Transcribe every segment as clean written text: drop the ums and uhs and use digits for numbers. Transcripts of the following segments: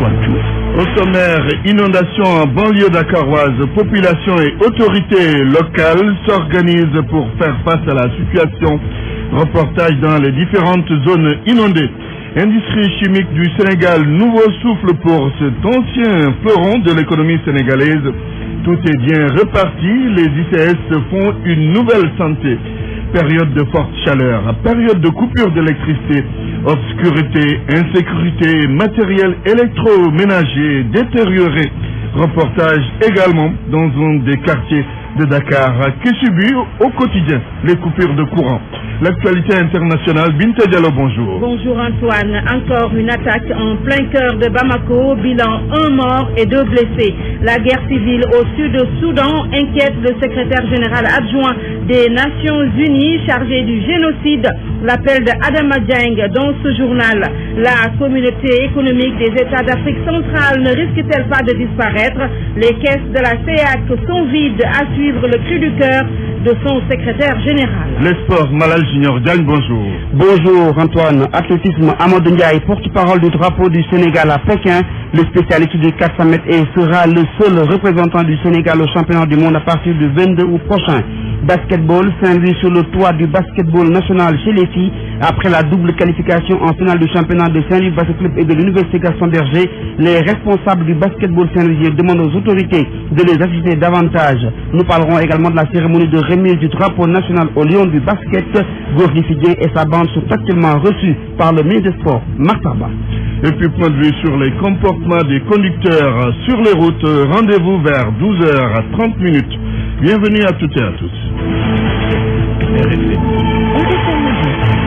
Antoine Diouf. Au sommaire, inondation en banlieue dakaroise, population et autorités locales s'organisent pour faire face à la situation. Reportage dans les différentes zones inondées. Industrie chimique du Sénégal, nouveau souffle pour cet ancien fleuron de l'économie sénégalaise. Tout est bien reparti, les ICS font une nouvelle santé. Période de forte chaleur, période de coupure d'électricité, obscurité, insécurité, matériel électroménager détérioré. Reportage également dans un des quartiers de Dakar qui subit au quotidien les coupures de courant. L'actualité internationale, Binta Diallo, bonjour. Bonjour Antoine. Encore une attaque en plein cœur de Bamako, bilan 1 mort et 2 blessés. La guerre civile au sud du Soudan inquiète le secrétaire général adjoint des Nations Unies chargé du génocide. L'appel de Adama Dieng dans ce journal. La communauté économique des États d'Afrique centrale ne risque-t-elle pas de disparaître? Les caisses de la CEAC sont vides à suivre le cri du cœur de son secrétaire général. Les sports, Malal Junior Diagne, bonjour. Bonjour Antoine. Athlétisme, Amadou Ndiaye, porte-parole du drapeau du Sénégal à Pékin. Le spécialiste du 400 mètres et sera le seul représentant du Sénégal au championnat du monde à partir du 22 août prochain. Basketball, Saint-Louis sur le toit du basketball national chez les filles. Après la double qualification en finale du championnat de Saint-Louis Basket Club et de l'Université Gaston Berger, les responsables du basketball Saint-Louis demandent aux autorités de les assister davantage. Nous parlerons également de la cérémonie de remise du drapeau national au Lion du basket. Gorgui Fidien et sa bande sont actuellement reçus par le ministre des Sports, Marc Tarba. Et puis point de vue sur les comportements des conducteurs sur les routes. Rendez-vous vers 12h30. Bienvenue à toutes et à tous.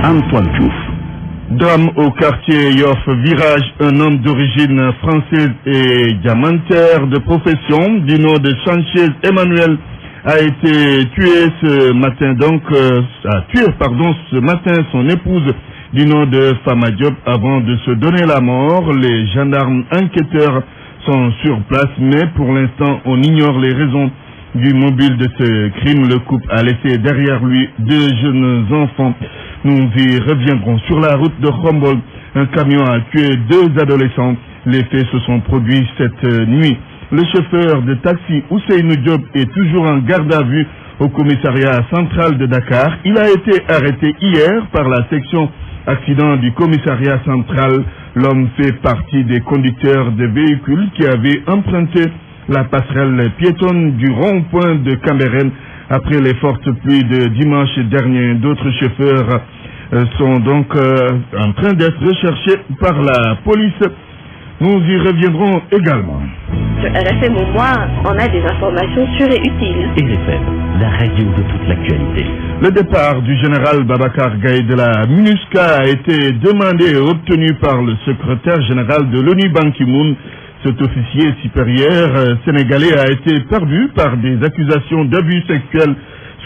Antoine Diouf. Drame au quartier Yoff, virage, un homme d'origine française et diamantaire de profession, du nom de Sanchez Emmanuel, a été tué ce matin, ce matin son épouse du nom de Fama Diop avant de se donner la mort. Les gendarmes enquêteurs sont sur place, mais pour l'instant on ignore les raisons du mobile de ce crime. Le couple a laissé derrière lui 2 jeunes enfants. Nous y reviendrons. Sur la route de Khombol, un camion a tué 2 adolescents. Les faits se sont produits cette nuit. Le chauffeur de taxi Ousseynou Diop est toujours en garde à vue au commissariat central de Dakar. Il a été arrêté hier par la section accident du commissariat central. L'homme fait partie des conducteurs de véhicules qui avaient emprunté la passerelle piétonne du rond-point de Cambérène après les fortes pluies de dimanche dernier. D'autres chauffeurs sont donc en train d'être recherchés par la police. Nous y reviendrons également. Sur RFM au moins, on a des informations sûres et utiles. RFM, la radio de toute l'actualité. Le départ du général Babacar Gaye de la MINUSCA a été demandé et obtenu par le secrétaire général de l'ONU Ban Ki-moon. Cet officier supérieur sénégalais a été perdu par des accusations d'abus sexuels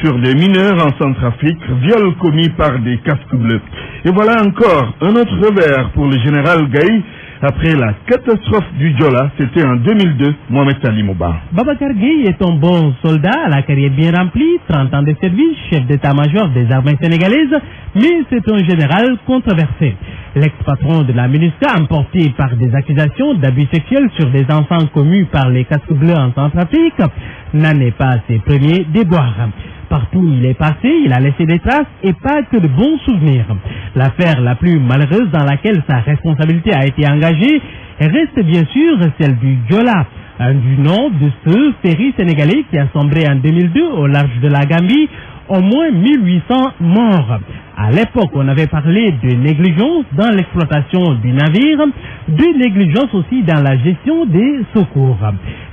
sur des mineurs en Centrafrique, viol commis par des casques bleus. Et voilà encore un autre revers pour le général Gaye. Après la catastrophe du Diola, c'était en 2002, Mohamed Ali Mouba. Babacar Gaye est un bon soldat à la carrière bien remplie, 30 ans de service, chef d'état-major des armées sénégalaises, mais c'est un général controversé. L'ex-patron de la MINUSCA, emporté par des accusations d'abus sexuels sur des enfants commis par les casques bleus en Centrafrique, n'en est pas ses premiers déboires. Partout où il est passé, il a laissé des traces et pas que de bons souvenirs. L'affaire la plus malheureuse dans laquelle sa responsabilité a été engagée reste bien sûr celle du Diola, du nom de ce ferry sénégalais qui a sombré en 2002 au large de la Gambie, au moins 1800 morts. À l'époque, on avait parlé de négligence dans l'exploitation du navire, de négligence aussi dans la gestion des secours.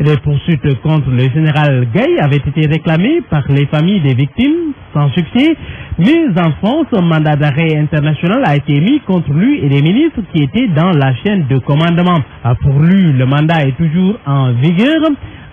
Les poursuites contre le général Gaye avaient été réclamées par les familles des victimes, sans succès, mais en France, un mandat d'arrêt international a été émis contre lui et les ministres qui étaient dans la chaîne de commandement. Pour lui, le mandat est toujours en vigueur.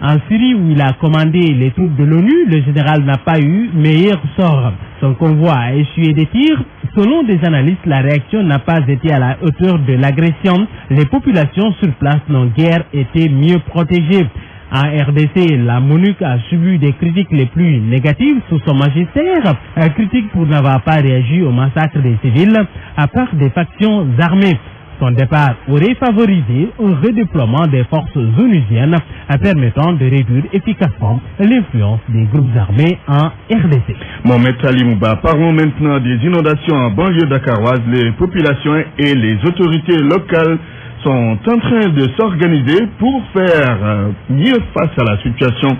En Syrie, où il a commandé les troupes de l'ONU, le général n'a pas eu meilleur sort. Son convoi a essuyé des tirs. Selon des analystes, la réaction n'a pas été à la hauteur de l'agression. Les populations sur place n'ont guère été mieux protégées. En RDC, la MONUC a subi des critiques les plus négatives sous son magistère, critique pour n'avoir pas réagi au massacre des civils, à part des factions armées. Son départ aurait favorisé un redéploiement des forces onusiennes permettant de réduire efficacement l'influence des groupes armés en RDC. Mohamed Salimouba, parlons maintenant des inondations en banlieue dakaroise. Les populations et les autorités locales sont en train de s'organiser pour faire mieux face à la situation.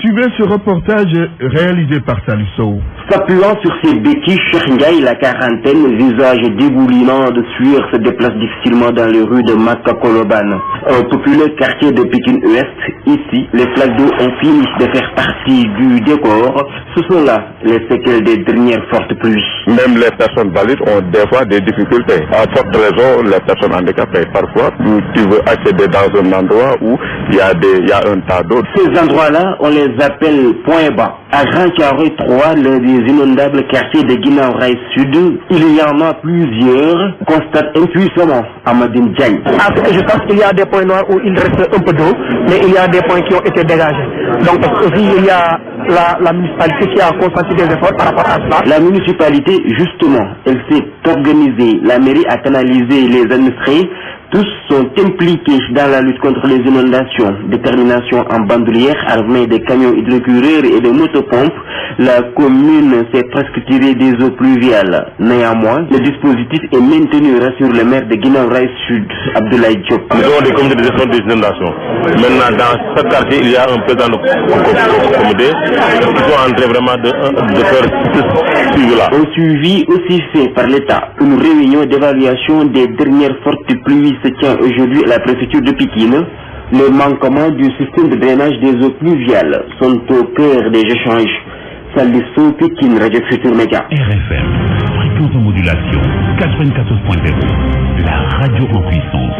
Suivez ce reportage réalisé par Salissou. S'appuyant sur ses béquilles, Cheikh Ndiaye, la quarantaine, visage dégoulinant de sueur, se déplace difficilement dans les rues de Maka Koloban, un populaire quartier de Pékin-Ouest. Ici, les flaques d'eau ont fini de faire partie du décor. Ce sont là les séquelles des dernières fortes pluies. Même les personnes valides ont des fois des difficultés. À forte raison, les personnes handicapées. Parfois, tu veux accéder dans un endroit où il y a un tas d'eau. Ces endroits-là, on les appelle points bas. À Grand Carré 3, le des inondables quartiers de Guinaw-Rail Sud, il y en a plusieurs, constate impuissamment Amadine Diagne. Je pense qu'il y a des points noirs où il reste un peu d'eau, mais il y a des points qui ont été dégagés. Donc aussi il y a la municipalité qui a consenti des efforts par rapport à cela. La municipalité, justement, elle s'est organisée. La mairie a canalisé les administrés. Tous sont impliqués dans la lutte contre les inondations. Détermination en bandoulière, armée des camions hydrocureurs et de motopompes. La commune s'est presque tirée des eaux pluviales. Néanmoins, le dispositif est maintenu, rassure le maire de Guinaw-Rail Sud, Abdoulaye Diop. Nous avons des comités de gestion des inondations. Maintenant, dans ce quartier, il y a un président de comité. Ils sont en train vraiment de faire ce suivi-là. Un suivi aussi fait par l'État. Une réunion d'évaluation des dernières fortes pluies se tient aujourd'hui à la préfecture de Pékin. Les manquements du système de drainage des eaux pluviales sont au cœur des échanges. Salissou, Pékin, Radio Futur Média. RFM, fréquence en modulation, 94.0, la radio en puissance.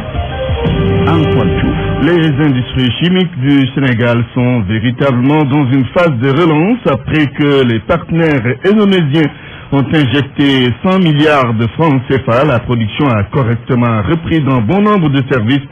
Antoine Chouf. Les industries chimiques du Sénégal sont véritablement dans une phase de relance après que les partenaires indonésiens ont injecté 100 milliards de francs CFA. La production a correctement repris dans bon nombre de services.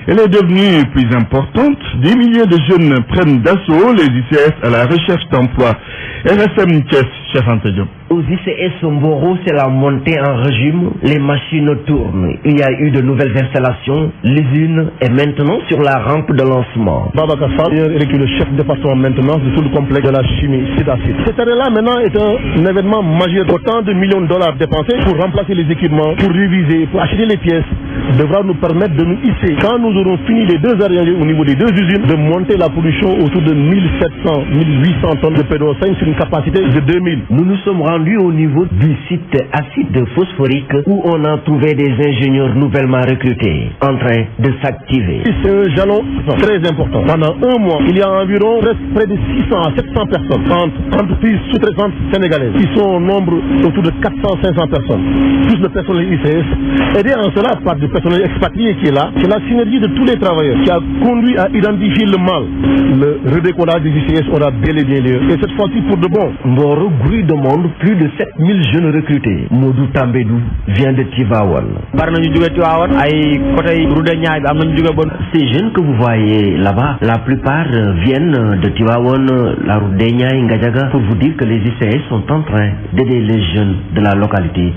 Elle est devenue plus importante. Des milliers de jeunes prennent d'assaut les ICS à la recherche d'emploi. RFM Thiès, Cheikh Anta Diop. Aux ICS Somboro, c'est la montée en régime. Les machines tournent. Il y a eu de nouvelles installations. L'usine est maintenant sur la rampe de lancement. Babacar Fall est le chef de département maintenance de tout le complexe de la chimie Sidacid. Cette année-là, maintenant, est un événement majeur. Autant de millions de dollars dépensés pour remplacer les équipements, pour réviser, pour acheter les pièces, devra nous permettre de nous hisser. Quand nous aurons fini les deux arriérés au niveau des deux usines, de monter la production autour de 1700-1800 tonnes de pédocène sur une capacité de 2000. Nous nous sommes rendus au niveau du site acide phosphorique où on a trouvé des ingénieurs nouvellement recrutés en train de s'activer. C'est un jalon très important. Pendant un mois, il y a environ près de 600 à 700 personnes entre entreprises sous-traitantes sénégalaises. Ils sont au nombre autour de 400-500 personnes. Plus de personnel ICS. Aidé en cela par du personnel expatrié qui est là. C'est la synergie de tous les travailleurs qui a conduit à identifier le mal. Le redécollage des ICS aura bel et bien lieu. Et cette fois-ci pour de bon. Mboro bruit de monde, plus de 7000 jeunes recrutés. Modou Tambédou vient de Tivaouane. Ces jeunes que vous voyez là-bas, la plupart viennent de Tivaouane, la route des Niayes, Ngadiaga, pour vous dire que les ICS sont en train d'aider les jeunes de la localité.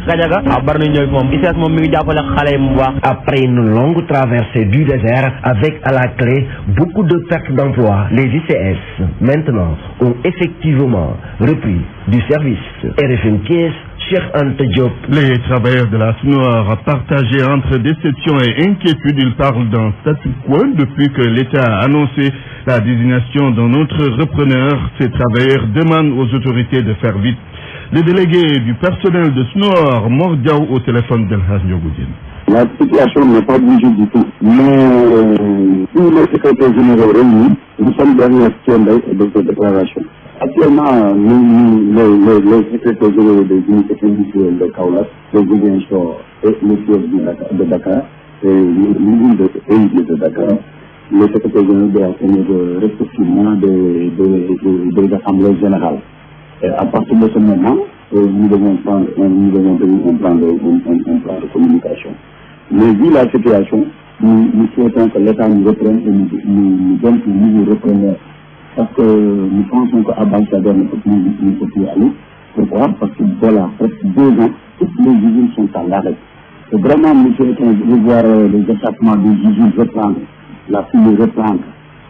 Après une longue traversée du désert, avec à la clé beaucoup de pertes d'emploi, les ICS maintenant ont effectivement repris du service. RFM Thiès, Cheikh Anta Diop. Les travailleurs de la SNOR partagés entre déception et inquiétude, ils parlent d'un statu quo depuis que l'État a annoncé la désignation d'un autre repreneur. Ces travailleurs demandent aux autorités de faire vite. Le délégué du personnel de SNOR, Mordiaou, au téléphone d'El-Haj Ndiogoudine. La situation n'est pas bougée du tout. Mais tous les secrétaires généraux réunis, nous sommes dans une situation de déclaration. Actuellement, les secrétaires généraux des unités industrielles de Kaolack, de Ziguinchor et le siège de Dakar, et l'usine de Dakar, les secrétaires généraux doivent tenir respectivement des assemblées générales. Et à partir de ce moment, nous devons prendre un plan de communication. Mais vu la situation, nous souhaitons que l'État nous reprenne et nous donne un nouveau repreneur. Parce que nous pensons qu'Abba-Sador ne peut plus aller. Pourquoi? Parce que voilà, presque 2 ans, toutes les usines sont à l'arrêt. Et vraiment, nous souhaitons revoir les échappements du vigile reprendre, la fumée reprendre.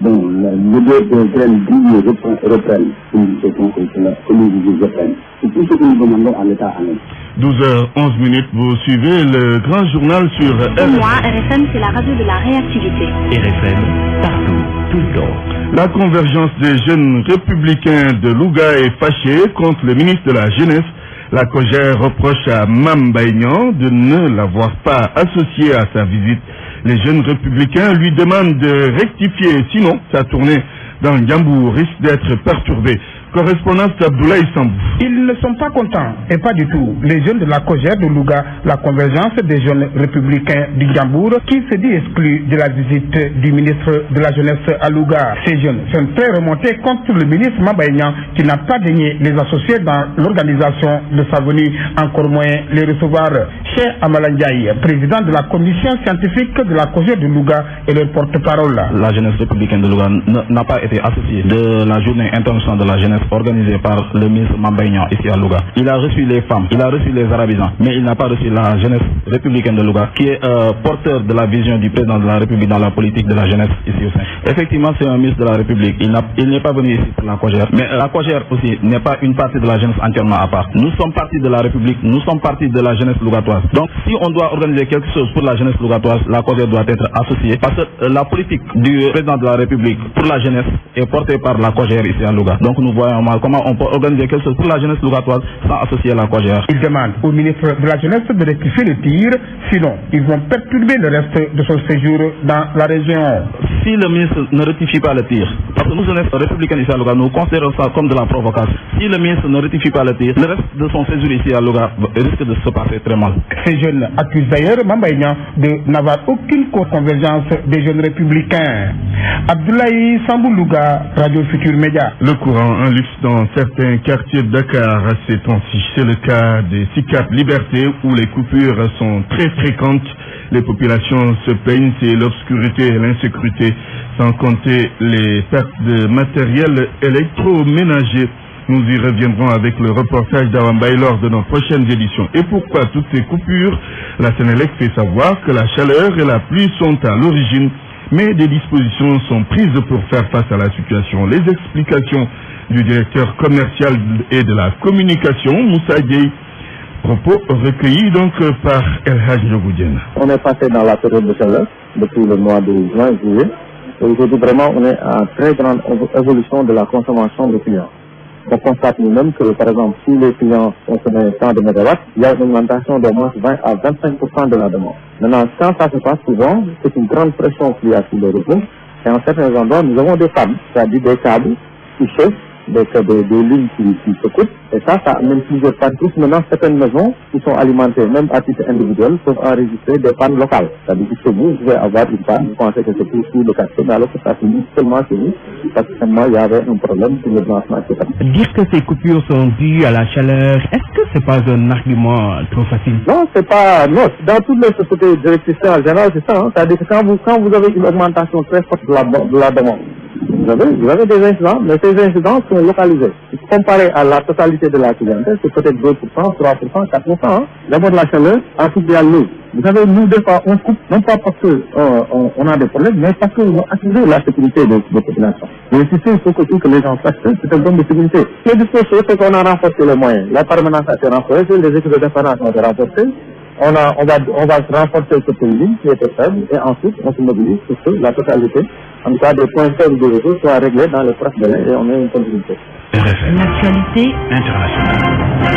Bon, l'odeur de graines grillées reprenne. Nous souhaitons que le vigile reprenne. C'est tout ce que nous demandons à l'État à l'aise. 12h11, vous suivez le grand journal sur RFM. Pour moi, RFM, c'est la radio de la réactivité. RFM, partout, tout le temps. La convergence des jeunes républicains de Louga est fâchée contre le ministre de la Jeunesse. La COJER reproche à Mame Mbaye Niang de ne l'avoir pas associé à sa visite. Les jeunes républicains lui demandent de rectifier, sinon sa tournée dans Ndiambour risque d'être perturbée. Correspondance d'Abdoulaye Sambou. Ils ne sont pas contents, et pas du tout. Les jeunes de la COJER de Louga, la convergence des jeunes républicains du Ndiambour, qui se dit exclu de la visite du ministre de la Jeunesse à Louga. Ces jeunes sont très remontés contre le ministre Mame Mbaye Niang, qui n'a pas daigné les associer dans l'organisation de sa venue, encore moins les recevoir. Cheikh Amala Ndiaye, président de la commission scientifique de la COJER de Louga, et leur porte-parole. La jeunesse républicaine de Louga n'a pas été associée de la journée internationale de la jeunesse organisé par le ministre Mame Mbaye Niang ici à Louga. Il a reçu les femmes, il a reçu les arabisans, mais il n'a pas reçu la jeunesse républicaine de Louga, qui est porteur de la vision du président de la République dans la politique de la jeunesse ici au sein. Effectivement, c'est un ministre de la République. Il n'est pas venu ici pour la COJER, mais la COJER aussi n'est pas une partie de la jeunesse entièrement à part. Nous sommes partis de la République, nous sommes partis de la jeunesse lougatoise. Donc, si on doit organiser quelque chose pour la jeunesse lougatoise, la COJER doit être associée, parce que la politique du président de la République pour la jeunesse est portée par la COJER ici à Louga. Donc, nous voyons comment on peut organiser quelque chose pour la jeunesse lougatoise sans associer la COJER. Il demande au ministre de la Jeunesse de rectifier le tir, sinon ils vont perturber le reste de son séjour dans la région. Si le ministre ne rectifie pas le tir, parce que nous, jeunesse républicaine ici à Louga, nous considérons ça comme de la provocation. Si le ministre ne rectifie pas le tir, le reste de son séjour ici à Louga risque de se passer très mal. Ces jeunes accusent d'ailleurs Mame Mbaye Niang de n'avoir aucune convergence des jeunes républicains. Abdoulaye Sambou Louga, Radio Futur Média. Le courant, un luxe dans certains quartiers de Dakar ces temps-ci. C'est le cas des SICAP Liberté où les coupures sont très fréquentes. Les populations se plaignent, c'est l'obscurité et l'insécurité, sans compter les pertes de matériel électroménager. Nous y reviendrons avec le reportage d'Awambaye lors de nos prochaines éditions. Et pourquoi toutes ces coupures? La Sénélec fait savoir que la chaleur et la pluie sont à l'origine, mais des dispositions sont prises pour faire face à la situation. Les explications du directeur commercial et de la communication, Moussa Gueye, propos recueillis donc par El Hadj Nogoudienne. On est passé dans la période de chaleur depuis le mois de juin, juillet. Et aujourd'hui, vraiment, on est en très grande évolution de la consommation des clients. On constate nous-mêmes que, par exemple, si les clients consomment 100 de mégawatts, il y a une augmentation d'au moins 20 à 25% de la demande. Maintenant, quand ça se passe souvent, c'est une grande pression qu'il y a sur les réseaux. Et en certains endroits, nous avons des câbles, c'est-à-dire des câbles qui chauffent, des lignes qui se coupent. Et ça amène plusieurs pannes. Maintenant, certaines maisons qui sont alimentées, même à titre individuel, peuvent enregistrer des pannes locales. C'est-à-dire que chez vous pouvez avoir une panne, vous pensez que c'est tout sous le quartier, mais alors que ça finit seulement chez vous, parce que seulement il y avait un problème sur le blanchiment, etc. Dire que ces coupures sont dues à la chaleur, est-ce que c'est pas un argument trop facile? Non, c'est pas, non, dans toutes les sociétés d'électricité en général, c'est ça, hein. C'est-à-dire que quand vous avez une augmentation très forte de la demande, vous avez des incidents, mais ces incidents sont localisés. Comparé à la totalité de la clientèle, c'est peut-être 2%, 3%, 4%. Hein. D'abord la chaleur, ensuite il y a l'eau. Vous savez, nous, des fois, on coupe, non pas parce qu'on a des problèmes, mais parce qu'on veut assurer la sécurité des populations. L'électricité, il faut que les gens sachent que c'est un don de sécurité. Les dispositions, c'est qu'on a renforcé les moyens. La permanence a été renforcée, les équipes de défense ont été renforcées. On va renforcer ce pays qui était faible et ensuite on se mobilise pour que la totalité, en tout cas des points faibles du réseau, soit réglés dans les prochains délais et on a une continuité. L'actualité internationale.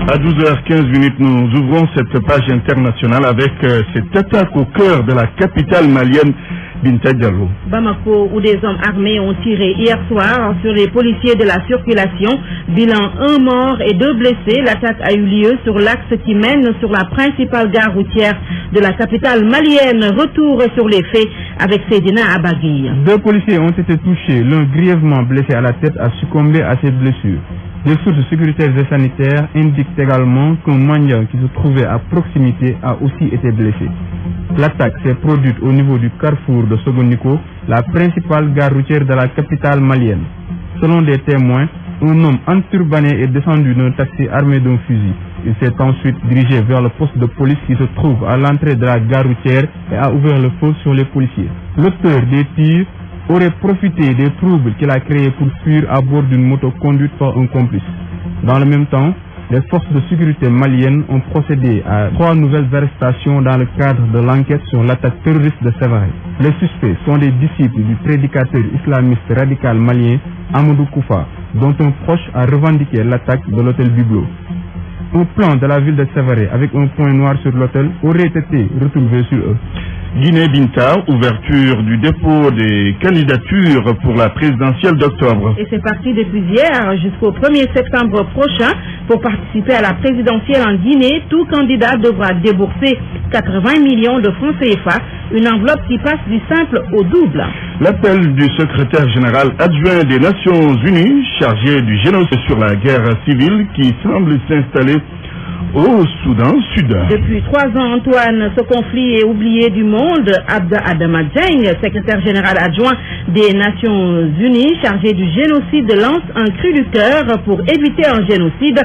À 12h15, nous ouvrons cette page internationale avec cette attaque au cœur de la capitale malienne, Binta Diallo. Bamako, où des hommes armés ont tiré hier soir sur les policiers de la circulation. Bilan 1 mort et 2 blessés. L'attaque a eu lieu sur l'axe qui mène sur la principale gare routière de la capitale malienne. Retour sur les faits avec Sedina Abagui. 2 policiers ont été touchés. L'un grièvement blessé à la tête a succombé à ses blessures. Les sources sécuritaires et sanitaires indiquent également qu'un mendiant qui se trouvait à proximité a aussi été blessé. L'attaque s'est produite au niveau du carrefour de Sogoniko, la principale gare routière de la capitale malienne. Selon des témoins, un homme enturbané est descendu d'un taxi armé d'un fusil. Il s'est ensuite dirigé vers le poste de police qui se trouve à l'entrée de la gare routière et a ouvert le feu sur les policiers. L'auteur des tirs aurait profité des troubles qu'il a créés pour fuir à bord d'une moto conduite par un complice. Dans le même temps, les forces de sécurité maliennes ont procédé à 3 nouvelles arrestations dans le cadre de l'enquête sur l'attaque terroriste de Sévaré. Les suspects sont des disciples du prédicateur islamiste radical malien Amadou Koufa, dont un proche a revendiqué l'attaque de l'hôtel Biblo. Un plan de la ville de Sévaré avec un point noir sur l'hôtel aurait été retrouvé sur eux. Guinée-Binta, ouverture du dépôt des candidatures pour la présidentielle d'octobre. Et c'est parti depuis hier jusqu'au 1er septembre prochain. Pour participer à la présidentielle en Guinée, tout candidat devra débourser 80 millions de francs CFA, une enveloppe qui passe du simple au double. L'appel du secrétaire général adjoint des Nations Unies, chargé du génocide sur la guerre civile qui semble s'installer au Soudan Sud. Depuis 3 ans, Antoine, ce conflit est oublié du monde. Abda Adama Dieng, secrétaire général adjoint des Nations Unies, chargé du génocide, lance un cri du cœur pour éviter un génocide.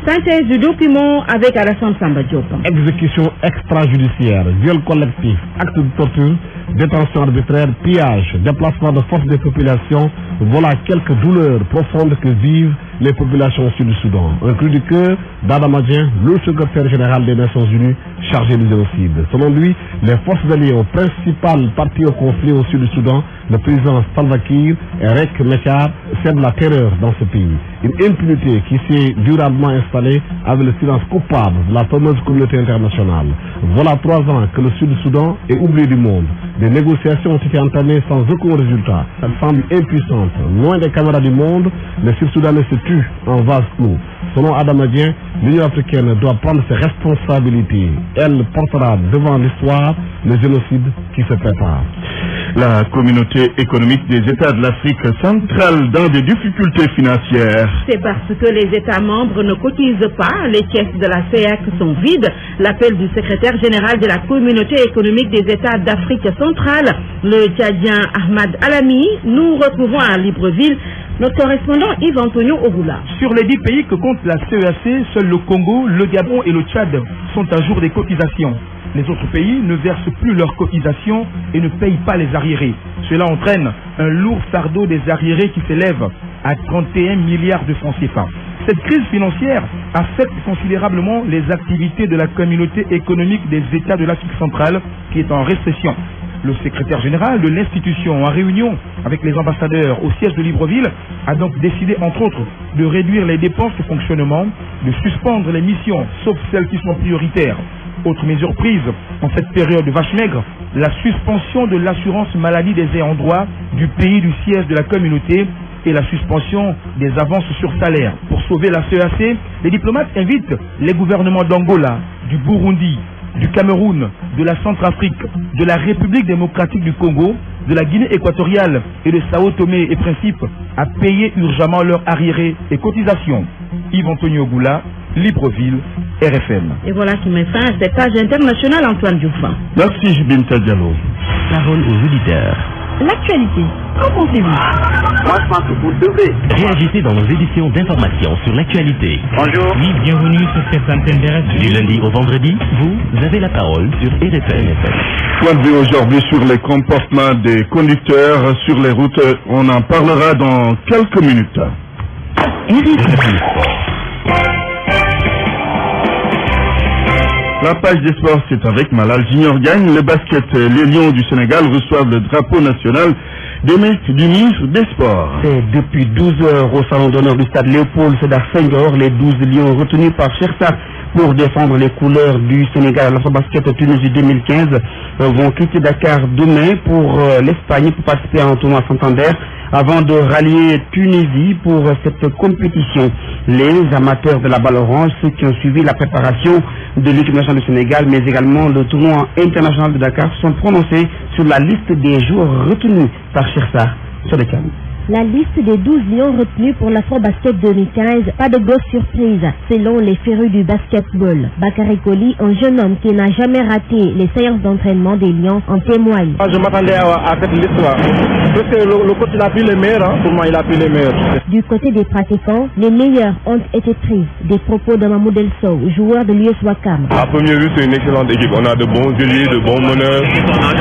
Synthèse du document avec Alassane Samba Diop. Exécution extrajudiciaire, viol collectif, actes de torture, détention arbitraire, pillage, déplacement de force des populations, voilà quelques douleurs profondes que vivent les populations au sud du Soudan. Un cri du cœur d'Adama Dieng, le secrétaire général des Nations Unies chargé du génocide. Selon lui, les forces alliées aux principales parties au conflit au sud du Soudan, le président Salva Kiir et Riek Machar, sèment la terreur dans ce pays. Une impunité qui s'est durablement installée avec le silence coupable de la fameuse communauté internationale. Voilà 3 ans que le sud du Soudan est oublié du monde. Des négociations ont été entamées sans aucun résultat. Ça semble impuissante. Loin des caméras du monde, les Sud-Soudanais se tuent en vase clos. Selon Adama Dieng, l'Union africaine doit prendre ses responsabilités. Elle portera devant l'histoire le génocide qui se prépare. La communauté économique des États de l'Afrique centrale dans des difficultés financières. C'est parce que les États membres ne cotisent pas, les caisses de la CEAC sont vides. L'appel du secrétaire général de la communauté économique des États d'Afrique centrale, le Tchadien Ahmad Alami. Nous retrouvons à Libreville notre correspondant Yves-Antonio Ogula. Sur les 10 pays que compte la CEAC, seuls le Congo, le Gabon et le Tchad sont à jour des cotisations. Les autres pays ne versent plus leurs cotisations et ne payent pas les arriérés. Cela entraîne un lourd fardeau des arriérés qui s'élève à 31 milliards de francs CFA. Cette crise financière affecte considérablement les activités de la communauté économique des États de l'Afrique centrale qui est en récession. Le secrétaire général de l'institution, en réunion avec les ambassadeurs au siège de Libreville, a donc décidé, entre autres, de réduire les dépenses de fonctionnement, de suspendre les missions, sauf celles qui sont prioritaires. Autre mesure prise en cette période de vache maigre, la suspension de l'assurance maladie des ayants droit du pays du siège de la communauté et la suspension des avances sur salaire. Pour sauver la CEAC, les diplomates invitent les gouvernements d'Angola, du Burundi, du Cameroun, de la Centrafrique, de la République démocratique du Congo, de la Guinée équatoriale et de Sao Tomé et Principe à payer urgemment leurs arriérés et cotisations. Yves-Antonio Ogula, Libreville, RFM. Et voilà qui met fin à cette page internationale, Antoine Dioufin. Merci Binta Diallo. Parole aux auditeurs. L'actualité, qu'en pensez-vous? Moi, je pense que vous devez Réagissez dans nos éditions d'information sur l'actualité. Bonjour. Oui, bienvenue sur cette antenne de RFM. Du lundi au vendredi, vous avez la parole sur RFM. Point de vue aujourd'hui sur les comportements des conducteurs sur les routes. On en parlera dans quelques minutes. RFM. La page des sports, c'est avec Malal Junior gagne le basket. Les Lions du Sénégal reçoivent le drapeau national du ministre des Sports. C'est depuis 12 heures au salon d'honneur du stade Léopold Sédar Senghor, les 12 Lions retenus par Chersa pour défendre les couleurs du Sénégal à l'Afrobasket Tunisie 2015 vont quitter Dakar demain pour l'Espagne pour participer à un tournoi Santander avant de rallier Tunisie pour cette compétition. Les amateurs de la balle orange, ceux qui ont suivi la préparation de l'équipe nationale du Sénégal, mais également le tournoi international de Dakar, sont prononcés sur la liste des joueurs retenus par Chersa sur les cannes. la liste des 12 lions retenus pour l'Afro-Basket 2015, pas de grosse surprise, selon les férus du basketball. Bakary Koli, un jeune homme qui n'a jamais raté les séances d'entraînement des lions, en témoigne. Je m'attendais à cette liste-là. Parce que le coach il a pris les meilleurs, pour moi il a pris les meilleurs. Du côté des pratiquants, les meilleurs ont été pris. Des propos de Mahmoud El Sow, joueur de l'US Ouakam. À première vue, c'est une excellente équipe. On a de bons ailiers, de bons meneurs.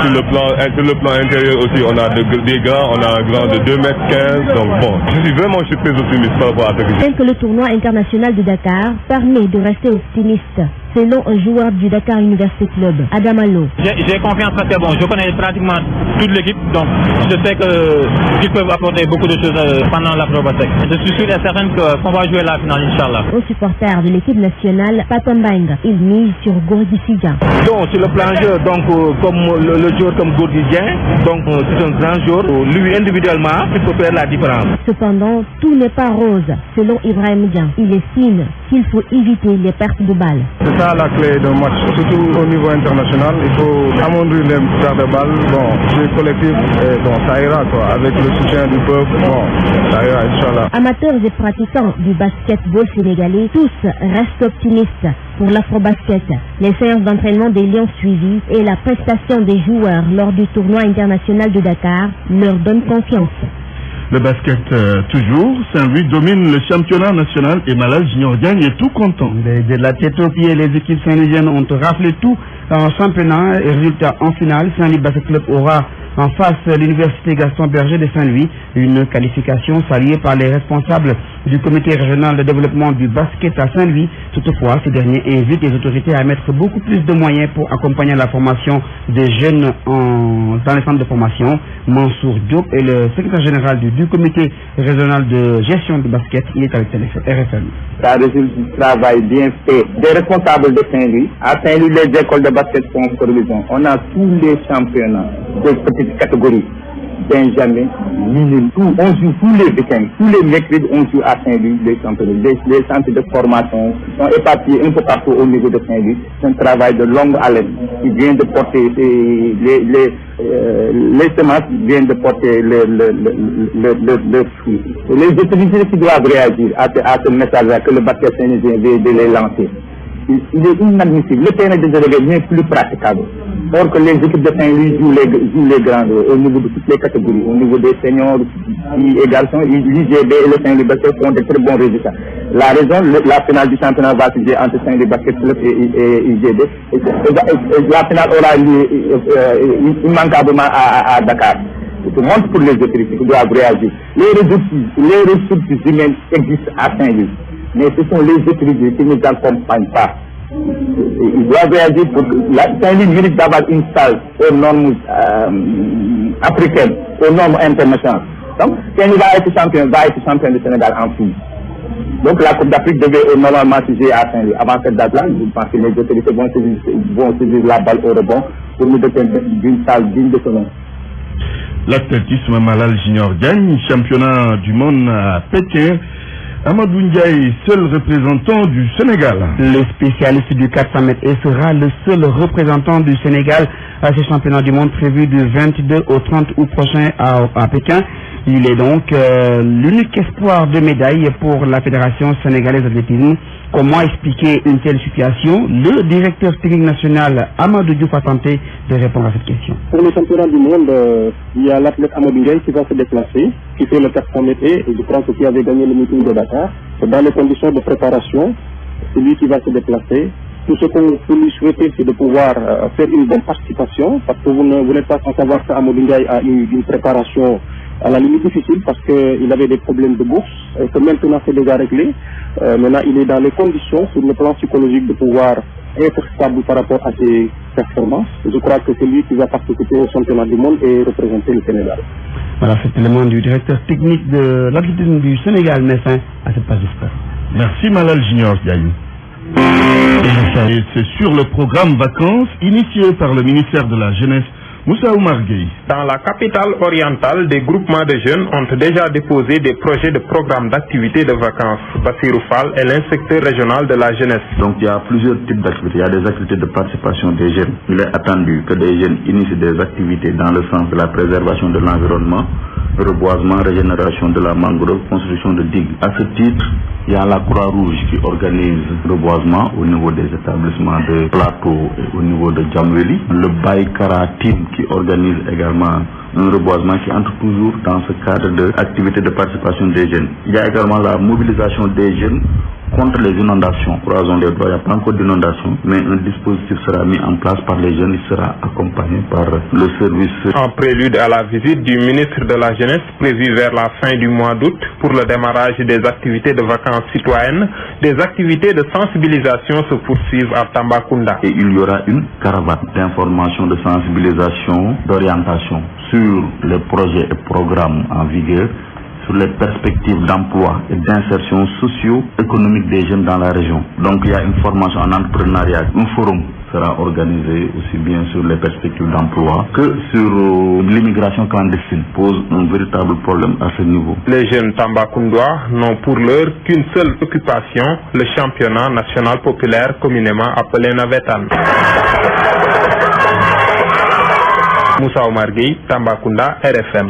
Sur le plan intérieur aussi, on a des gars, on a un grand de 2,15 m. Donc bon, je suis vraiment très optimiste par rapport à ce que bien que le tournoi international de Dakar permet de rester optimiste, selon un joueur du Dakar University Club, Adam Allo. J'ai confiance parce que bon, je connais pratiquement toute l'équipe, donc je sais qu'ils peuvent apporter beaucoup de choses pendant l'Afro-Basket. Je suis sûr et certain qu'on va jouer la finale, Inch'Allah. Au supporter de l'équipe nationale, Patambang, il mise sur Gorgui Sidjan. Donc sur le plan jeu, donc comme le joueur comme Gorgui Sidjan, donc c'est un grand joueur. Lui individuellement, il peut faire la différence. Cependant, tout n'est pas rose, selon Ibrahim Dian. Il estime qu'il faut éviter les pertes de balles. C'est ça la clé d'un match, surtout au niveau international. Il faut amoindrir les pertes de balles. Bon, c'est collectif, et bon, ça ira quoi. Avec le soutien du peuple, bon, ça ira, Inch'Allah. Amateurs et pratiquants du basketball sénégalais, tous restent optimistes pour l'Afro-Basket. Les séances d'entraînement des Lions suivies et la prestation des joueurs lors du tournoi international de Dakar leur donnent confiance. Le basket toujours, Saint-Louis domine le championnat national et Malal Junior Diagne est tout content. De la tête aux pieds, les équipes saint-louisiennes ont raflé tout en championnat et résultat en finale. Saint-Louis Basket Club aura en face l'université Gaston Berger de Saint-Louis, une qualification saluée par les responsables du comité régional de développement du basket à Saint-Louis. Toutefois, ces derniers invitent les autorités à mettre beaucoup plus de moyens pour accompagner la formation des jeunes dans les centres de formation. Mansour Diop est le secrétaire général du comité régional de gestion du basket. Il est avec RFM. Ça résulte du travail bien fait des responsables de Saint-Louis. À Saint-Louis, les écoles de basket sont sur l'horizon. On a tous les championnats de petites catégories. Benjamin, minime, on joue tous les week-ends, tous les mercredis, on joue à Saint-Louis, les championnats. Les centres de formation sont éparpillés un peu partout au niveau de Saint-Louis. C'est un travail de longue haleine qui vient de porter les semences viennent de porter le fruit. Les autorités qui doivent réagir à ce message-là que le basket saint-louisien vient de les lancer. Il est inadmissible. Le terrain des délégués n'est plus praticable. Or que les équipes de Saint-Louis jouent les grandes au niveau de toutes les catégories, au niveau des seniors, filles et garçons, l'IGB et le Saint-Louis Basket font de très bons résultats. La raison, la finale du championnat va se jouer entre Saint-Louis Basket Club et IGB. La finale aura lieu immanquablement à Dakar. C'est un montre pour les autorités qui doivent réagir. Les ressources humaines existent à Saint-Louis, mais ce sont les autorités qui ne nous accompagnent pas. Ils doivent réagir pour que Saint-Louis mérite d'avoir une salle aux normes africaines, aux normes internationales. Donc, Saint-Louis va être champion du Sénégal en filles. Donc, la Coupe d'Afrique devait normalement se jouer à Saint-Louis. Avant cette date-là, je pense que les autorités vont saisir la balle au rebond pour nous doter d'une salle digne de ce nom. L'athlétisme Malal Junior Diagne, championnat du monde à Pékin. Amadou Ndiaye, seul représentant du Sénégal. Le spécialiste du 400 mètres et sera le seul représentant du Sénégal à ce championnat du monde prévu du 22 au 30 août prochain à Pékin. Il est donc l'unique espoir de médaille pour la Fédération sénégalaise d'athlétisme. Comment expliquer une telle situation? Le directeur technique national Amadou Diouf a tenté de répondre à cette question. Pour le championnat du monde, il y a l'athlète Amadou Ndiaye qui va se déplacer, qui fait le 400 mètres et je pense qu'il avait gagné le meeting de Dakar. Dans les conditions de préparation, c'est lui qui va se déplacer. Tout ce qu'on peut lui souhaiter, c'est de pouvoir faire une bonne participation, parce que vous n'êtes pas sans savoir qu'Amadou Ndiaye a eu une préparation à la limite difficile parce qu'il avait des problèmes de bourse et que maintenant c'est déjà réglé. Maintenant il est dans les conditions sur le plan psychologique de pouvoir être stable par rapport à ses performances. Je crois que c'est lui qui va participer au championnat du monde et représenter le Sénégal. Voilà, cet élément du directeur technique de l'athlétisme du Sénégal met fin à cette page de sport. Merci Malal Junior Diagne. Et c'est sur le programme vacances initié par le ministère de la Jeunesse Moussa Oumar Gueye. Dans la capitale orientale, des groupements de jeunes ont déjà déposé des projets de programme d'activités de vacances. Bassirou Fall est l'inspecteur régional de la jeunesse. Donc il y a plusieurs types d'activités. Il y a des activités de participation des jeunes. Il est attendu que des jeunes initient des activités dans le sens de la préservation de l'environnement, reboisement, régénération de la mangrove, construction de digues. À ce titre, il y a la Croix-Rouge qui organise le reboisement au niveau des établissements de Plateau et au niveau de Djamweli. Le Baïkara Team qui organise également un reboisement qui entre toujours dans ce cadre d'activité de participation des jeunes. Il y a également la mobilisation des jeunes contre les inondations. Croisons les doigts, il n'y a pas encore d'inondation, mais un dispositif sera mis en place par les jeunes, il sera accompagné par le service. En prélude à la visite du ministre de la Jeunesse prévue vers la fin du mois d'août pour le démarrage des activités de vacances citoyennes, des activités de sensibilisation se poursuivent à Tambacounda. Et il y aura une caravane d'information, de sensibilisation, d'orientation sur les projets et programmes en vigueur, sur les perspectives d'emploi et d'insertion socio-économique des jeunes dans la région. Donc il y a une formation en entrepreneuriat. Un forum sera organisé aussi bien sur les perspectives d'emploi que sur l'immigration clandestine. Pose un véritable problème à ce niveau. Les jeunes Tambacoundois n'ont pour l'heure qu'une seule occupation, le championnat national populaire communément appelé Navetan. Moussa Oumar Gueye, Tambacounda, RFM.